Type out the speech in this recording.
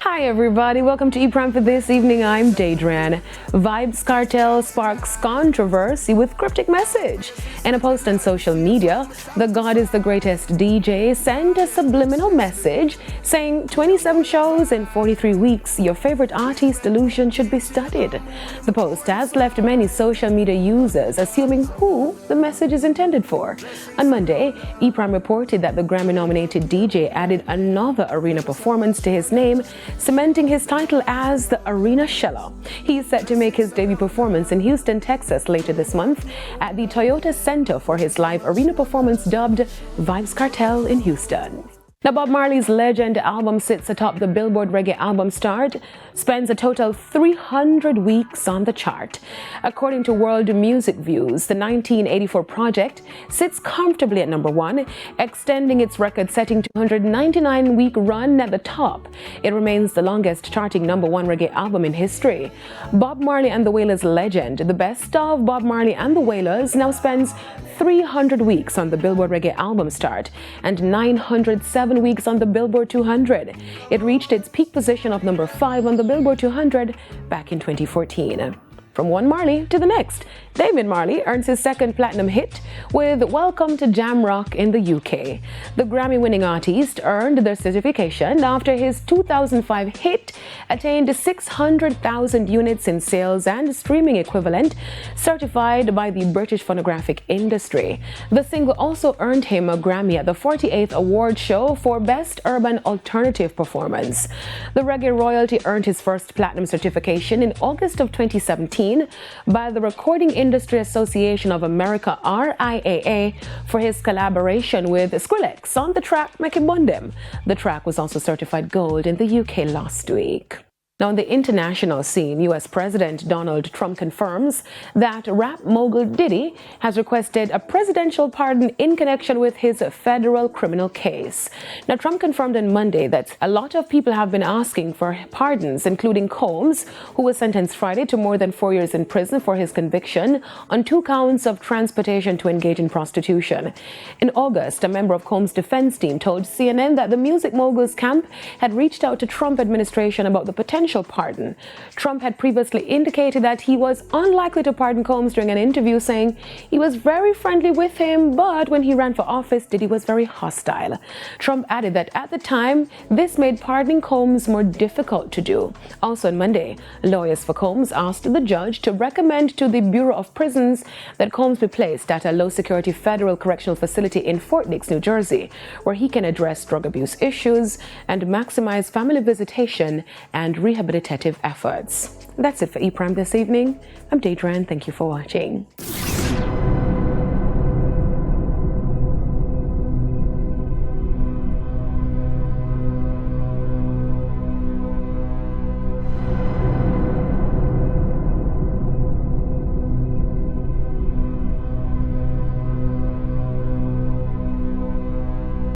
Hi everybody, welcome to ePrime for this evening. I'm Daedran. Vybz Kartel sparks controversy with cryptic message. In a post on social media, the God is the Greatest DJ sent a subliminal message saying 27 shows in 43 weeks, your favorite artist delusion should be studied. The post has left many social media users assuming who the message is intended for. On Monday, ePrime reported that the Grammy-nominated DJ added another arena performance to his name, cementing his title as the Arena Sheller. He is set to make his debut performance in Houston, Texas later this month at the Toyota Center for his live arena performance dubbed Vybz Kartel in Houston. Now, Bob Marley's Legend album sits atop the Billboard Reggae album chart, spends a total 300 weeks on the chart. According to World Music Views, the 1984 project sits comfortably at number 1, extending its record-setting 299-week run at the top. It remains the longest charting number 1 reggae album in history. Bob Marley and the Wailers' Legend, the best of Bob Marley and the Wailers, now spends 300 weeks on the Billboard Reggae album chart and 907 weeks on the Billboard 200. It reached its peak position of number 5 on the Billboard 200 back in 2014. From one Marley to the next, David Marley earns his second platinum hit with Welcome to Jamrock in the UK. The Grammy-winning artist earned the certification after his 2005 hit attained 600,000 units in sales and streaming equivalent, certified by the British phonographic industry. The single also earned him a Grammy at the 48th Award Show for Best Urban Alternative Performance. The reggae royalty earned his first platinum certification in August of 2017 by the Recording Industry Association of America, RIAA, for his collaboration with Skrillex on the track Make It Bondem. The track was also certified gold in the UK last week. Now, on the international scene, U.S. President Donald Trump confirms that rap mogul Diddy has requested a presidential pardon in connection with his federal criminal case. Now, Trump confirmed on Monday that a lot of people have been asking for pardons, including Combs, who was sentenced Friday to more than 4 years in prison for his conviction on 2 counts of transportation to engage in prostitution. In August, a member of Combs' defense team told CNN that the music mogul's camp had reached out to Trump administration about the potential pardon. Trump had previously indicated that he was unlikely to pardon Combs during an interview, saying he was very friendly with him, but when he ran for office, Diddy was very hostile. Trump added that at the time, this made pardoning Combs more difficult to do. Also on Monday, lawyers for Combs asked the judge to recommend to the Bureau of Prisons that Combs be placed at a low-security federal correctional facility in Fort Dix, New Jersey, where he can address drug abuse issues and maximize family visitation and rehabilitative efforts. That's it for ePrime this evening. I'm Daedran. Thank you for watching.